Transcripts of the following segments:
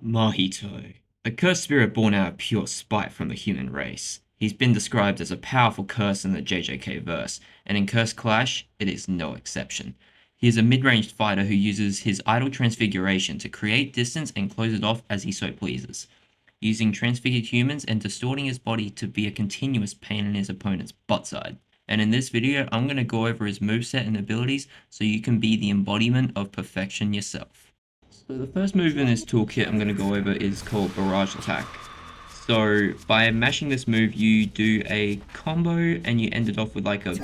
Mahito, a cursed spirit born out of pure spite from the human race. He's been described as a powerful curse in the JJK verse, and in Curse Clash, it is no exception. He is a mid-ranged fighter who uses his idle transfiguration to create distance and close it off as he so pleases, using transfigured humans and distorting his body to be a continuous pain in his opponent's butt side. And in this video, I'm going to go over his moveset and abilities so you can be the embodiment of perfection yourself. So the first move in this toolkit I'm going to go over is called Barrage Attack. So by mashing this move, you do a combo and you end it off with like a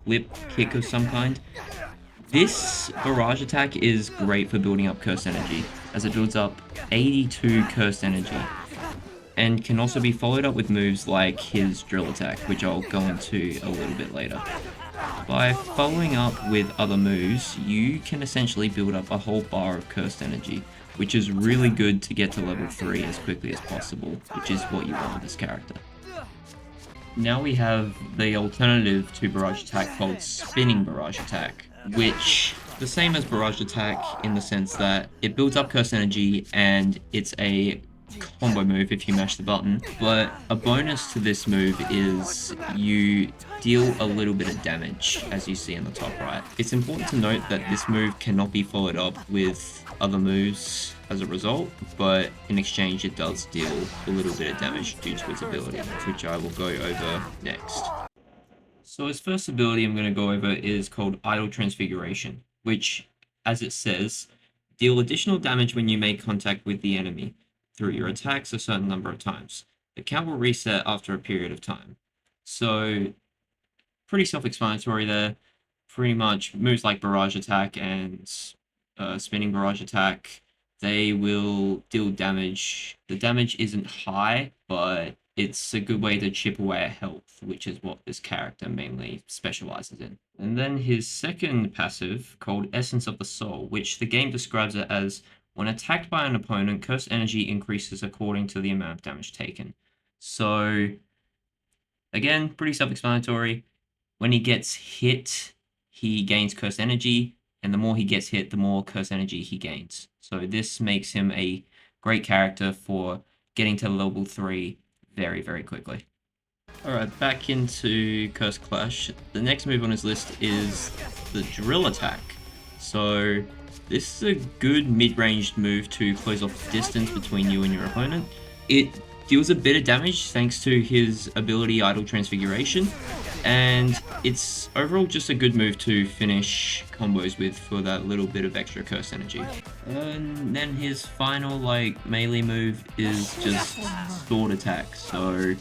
flip kick of some kind. This Barrage Attack is great for building up Cursed Energy, as it builds up 82 Cursed Energy, and can also be followed up with moves like his Drill Attack, which I'll go into a little bit later. By following up with other moves, you can essentially build up a whole bar of Cursed Energy, which is really good to get to level 3 as quickly as possible, which is what you want with this character. Now we have the alternative to Barrage Attack called Spinning Barrage Attack, which the same as Barrage Attack in the sense that it builds up Cursed Energy and it's a combo move if you mash the button, but a bonus to this move is you deal a little bit of damage, as you see in the top right. It's important to note that this move cannot be followed up with other moves as a result, but in exchange it does deal a little bit of damage due to its ability, which I will go over next. So his first ability I'm going to go over is called Idle Transfiguration, which, as it says, deal additional damage when you make contact with the enemy through your attacks a certain number of times. The count will reset after a period of time. So, pretty self-explanatory there. Pretty much moves like Barrage Attack and Spinning Barrage Attack, they will deal damage. The damage isn't high, but it's a good way to chip away at health, which is what this character mainly specializes in. And then his second passive, called Essence of the Soul, which the game describes it as when attacked by an opponent, Cursed Energy increases according to the amount of damage taken. So, again, pretty self-explanatory. When he gets hit, he gains Cursed Energy, and the more he gets hit, the more Cursed Energy he gains. So this makes him a great character for getting to level 3 very, very quickly. Alright, back into Curse Clash. The next move on his list is the Drill Attack. So this is a good mid-ranged move to close off distance between you and your opponent. It deals a bit of damage thanks to his ability Idle Transfiguration, and it's overall just a good move to finish combos with for that little bit of extra Curse Energy. And then his final melee move is just Sword Attack, so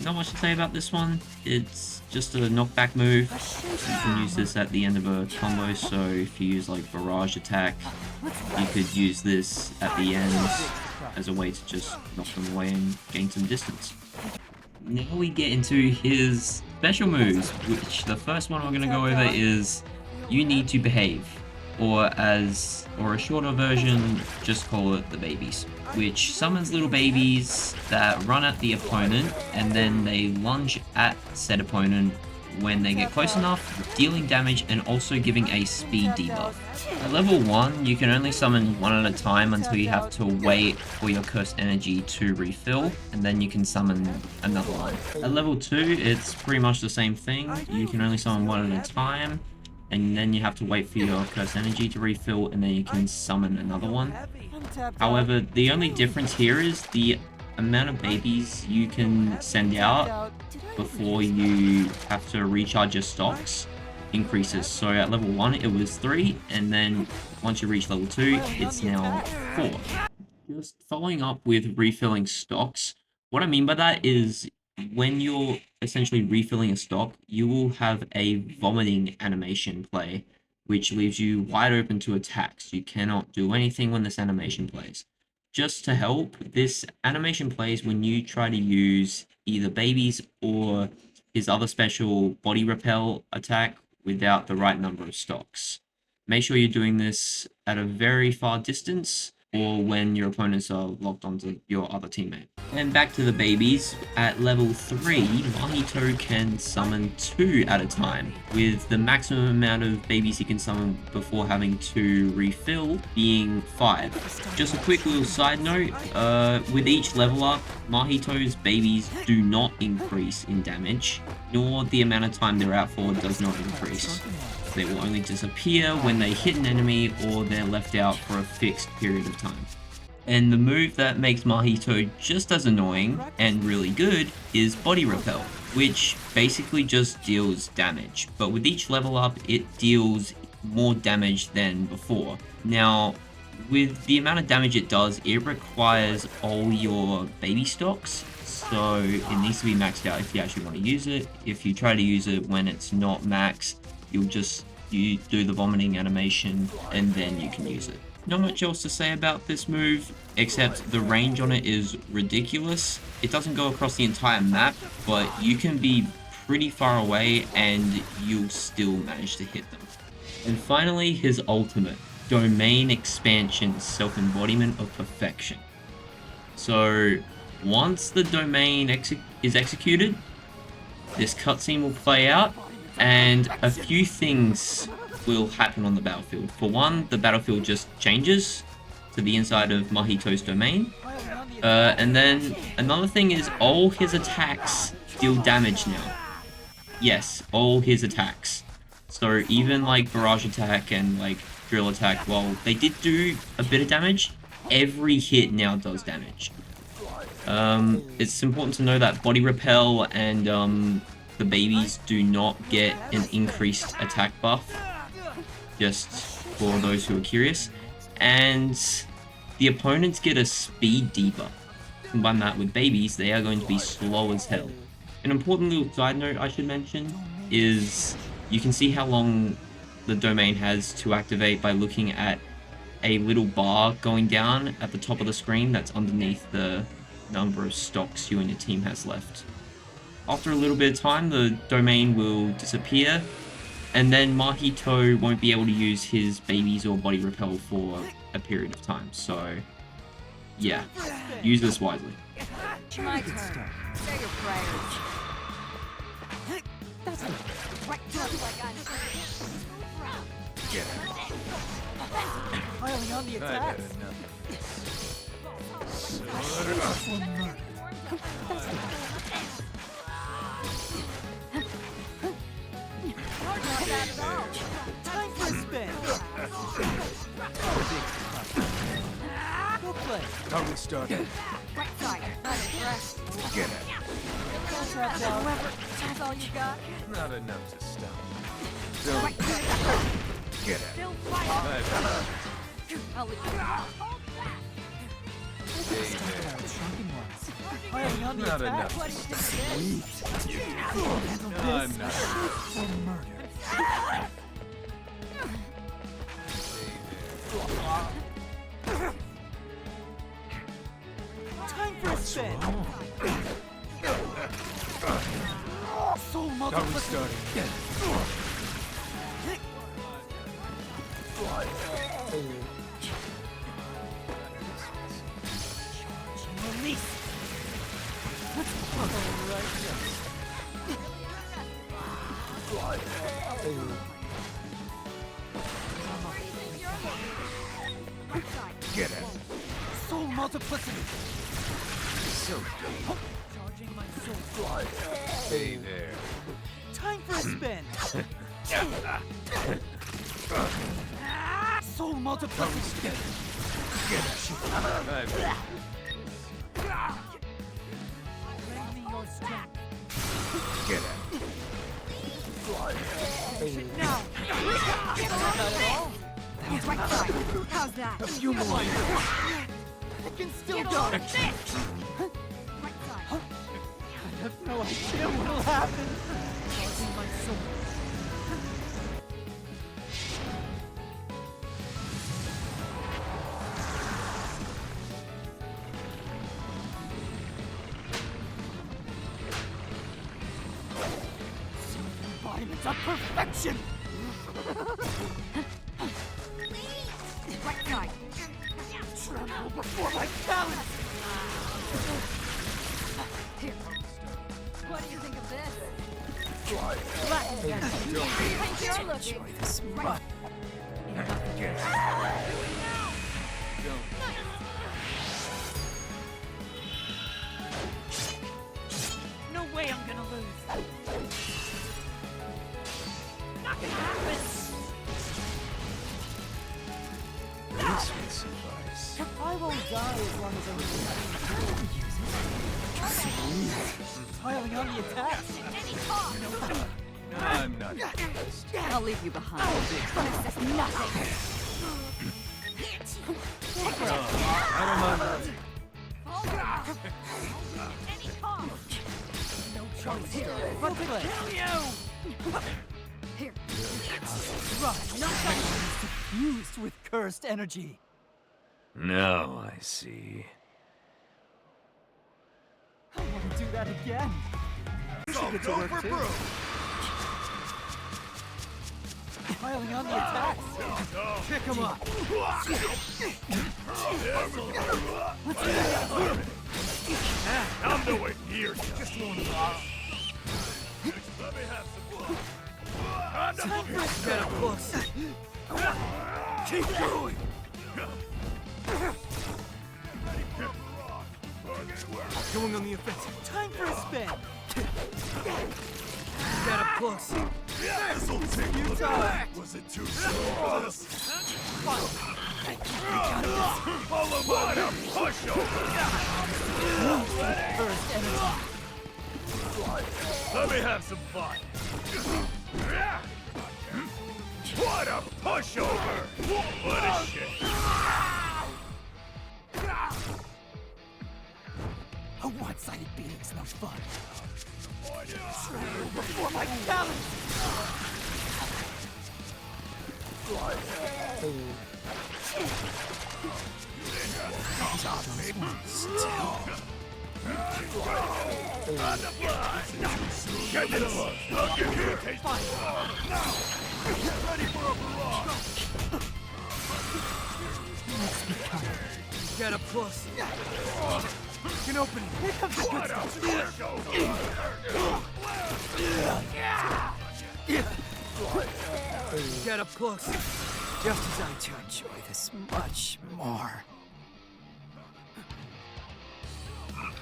not much to say about this one. It's just a knockback move. You can use this at the end of a combo, so if you use like Barrage Attack, you could use this at the end as a way to just knock them away and gain some distance. Now we get into his special moves, which the first one we're going to go over is You Need to Behave, or a shorter version, just call it the babies, which summons little babies that run at the opponent and then they lunge at said opponent when they get close enough, dealing damage and also giving a speed debuff. At level 1, you can only summon one at a time until you have to wait for your Cursed Energy to refill, and then you can summon another one. At level 2, it's pretty much the same thing. You can only summon one at a time, and then you have to wait for your Cursed Energy to refill, and then you can summon another one. However, the only difference here is the amount of babies you can send out before you have to recharge your stocks increases. So at level 1 it was 3, and then once you reach level 2 it's now 4. Just following up with refilling stocks, what I mean by that is when you're essentially refilling a stock, you will have a vomiting animation play, which leaves you wide open to attacks. You cannot do anything when this animation plays. Just to help, this animation plays when you try to use either babies or his other special body repel attack without the right number of stocks. Make sure you're doing this at a very far distance, or when your opponents are locked onto your other teammate. And back to the babies, at level 3, Mahito can summon 2 at a time, with the maximum amount of babies he can summon before having to refill being 5. Just a quick little side note, with each level up, Mahito's babies do not increase in damage, nor the amount of time they're out for does not increase. They will only disappear when they hit an enemy or they're left out for a fixed period of time. And the move that makes Mahito just as annoying and really good is Body Repel, which basically just deals damage, but with each level up it deals more damage than before. Now, with the amount of damage it does, it requires all your baby stocks, so it needs to be maxed out if you actually want to use it. If you try to use it when it's not max, you do the vomiting animation and then you can use it. Not much else to say about this move, except the range on it is ridiculous. It doesn't go across the entire map, but you can be pretty far away and you'll still manage to hit them. And finally, his ultimate, Domain Expansion Self-Embodiment of Perfection. So, once the domain is executed, this cutscene will play out, and a few things will happen on the battlefield. For one, the battlefield just changes to the inside of Mahito's domain. And then another thing is all his attacks deal damage now. Yes, all his attacks. So even like Barrage Attack and like Drill Attack, while they did do a bit of damage, every hit now does damage. It's important to know that Body Repel and the babies do not get an increased attack buff, just for those who are curious, and the opponents get a speed debuff. Combine that with babies, they are going to be slow as hell. An important little side note I should mention is you can see how long the domain has to activate by looking at a little bar going down at the top of the screen that's underneath the number of stocks you and your team has left. After a little bit of time, the domain will disappear, and then Mahito won't be able to use his babies or Body Repel for a period of time. So, yeah, use this wisely. My turn. Say your prayers. That's it. Right just like I'm Get piling on the attacks. Not bad at all. Time for a spin. Go play. How we started? Right side. Not impressed. Get it. However, that's all you got. Not enough to stop. Right side. Get it. Still fighting. I'll leave you. Piling on the Not attack. enough. What do you think? Not enough. Time for a spin. Soul How we multiplicity. started? Release. Get it. Soul multiplicity. So good. Charging my soul. Hey there. Time for a spin. Soul multiplicity. Get it. Lend me your strength. Get it. Now. Not at all. Right side. How's that? A few more. It can still go. Right side. I have no idea what'll happen. Charging my soul. Embodiments of perfection. Right side. my talent! Here. What do you think of this? Black again. You're looking. Right. Get it. No way I'm gonna lose. Not gonna happen. This will suffice. I won't die as long as I'm piling on the attacks. I'm not impressed. I'll leave you behind. This is nothing. I don't mind that. Any cost. No choice here. But kill you. Here. Right. Nothing. Suffused with cursed energy. Now I see. I want to do that again. You should get to work too. Piling on the attacks. Pick him up. I'm nowhere near you. Just one of Let me have some blood. Get up close. Keep going. Going on the offensive. Time for a spin. Get up close. This'll take You die. Was it too slow for this? Follow what a pushover! Burst energy. Let me have some fun. What a pushover! What a shit! A one-sided beating's no fun. Tremble before my talent. Get this one! I'll give you a taste of now! Ready for a barrage! Get up close. Can open it. Here comes the good stuff. Get up close. Just as I to enjoy this much more.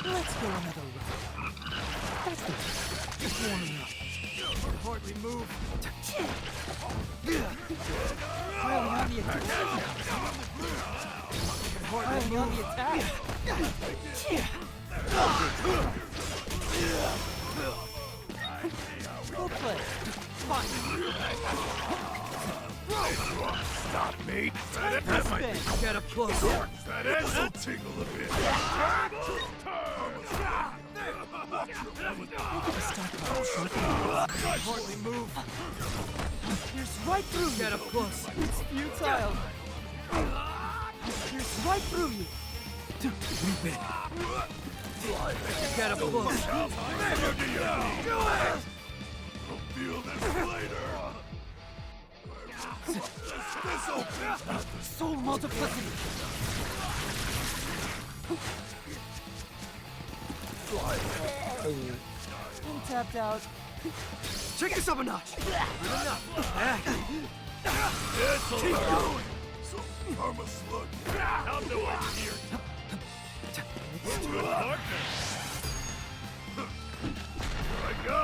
Let's go another round. That's good. Just warming up. Hardly move. Piling on the attack. Piling on the attack. Go play. Fine. Stop me! That Spin. Get up close. That will tingle a bit. Hardly move. Pierce right through you. Get up close. It's futile. Pierce right through you. Leap it. Get up close. I'll feel this later. Soul multiplicity. I'm tapped out. Check this up a notch. Good enough. Keep going. So karma slug. I'm the one here. Good partner. Here I go.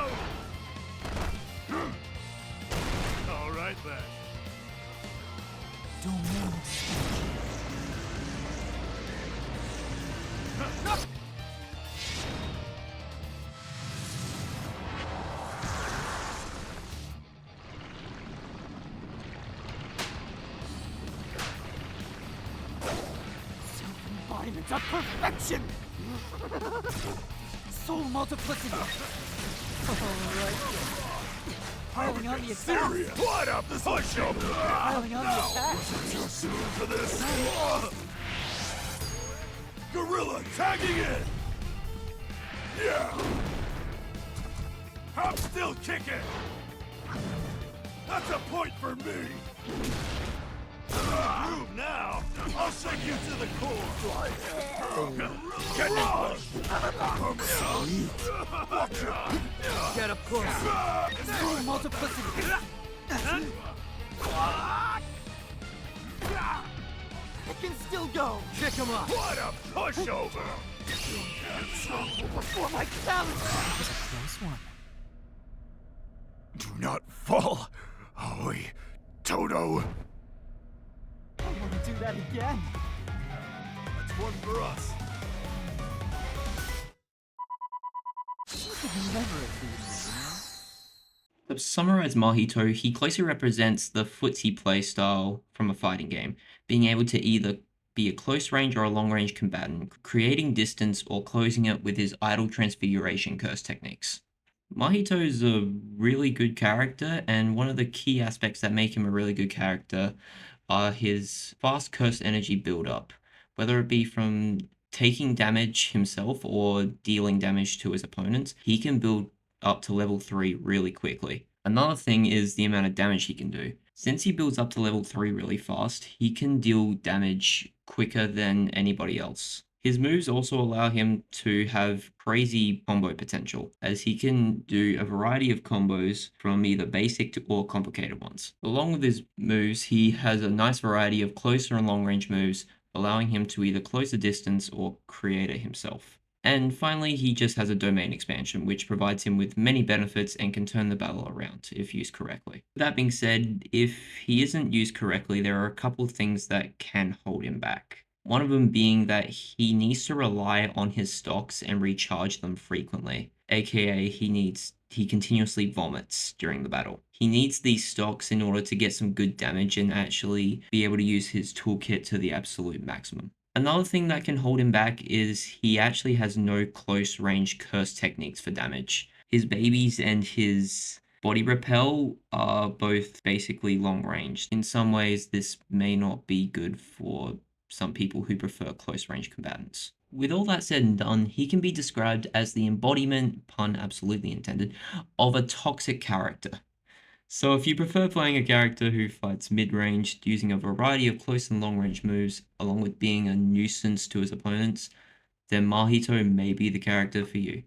All right then. Domain. Self-embodiment of perfection! Soul multiplicity! Alright. Piling on the attack! Serious? What up this pushover? Piling on the attack! Too soon for this. Gorilla tagging in. Yeah. I'm still kicking. That's a point for me. Move now! I'll shake you to the core! Get lost! Get up close. Multiplicity. It can still go. Kick him off. What a pushover! Before my challenge. That was a close one. Do not fall, Aoi, Toto. I want to do that again. That's one for us. You could never have beaten me. To summarize Mahito, he closely represents the footsie playstyle from a fighting game, being able to either be a close range or a long range combatant, creating distance or closing it with his idle transfiguration curse techniques. Mahito is a really good character, and one of the key aspects that make him a really good character are his fast curse energy build-up, whether it be from taking damage himself or dealing damage to his opponents. He can build up to level 3 really quickly. Another thing is the amount of damage he can do. Since he builds up to level 3 really fast, he can deal damage quicker than anybody else. His moves also allow him to have crazy combo potential, as he can do a variety of combos from either basic to or complicated ones. Along with his moves, he has a nice variety of closer and long range moves, allowing him to either close the distance or create it himself. And finally, he just has a domain expansion, which provides him with many benefits and can turn the battle around if used correctly. That being said, if he isn't used correctly, there are a couple things that can hold him back. One of them being that he needs to rely on his stocks and recharge them frequently, aka he continuously vomits during the battle. He needs these stocks in order to get some good damage and actually be able to use his toolkit to the absolute maximum. Another thing that can hold him back is he actually has no close range curse techniques for damage. His babies and his body repel are both basically long range. In some ways, this may not be good for some people who prefer close range combatants. With all that said and done, he can be described as the embodiment, pun absolutely intended, of a toxic character. So if you prefer playing a character who fights mid-range using a variety of close and long-range moves, along with being a nuisance to his opponents, then Mahito may be the character for you.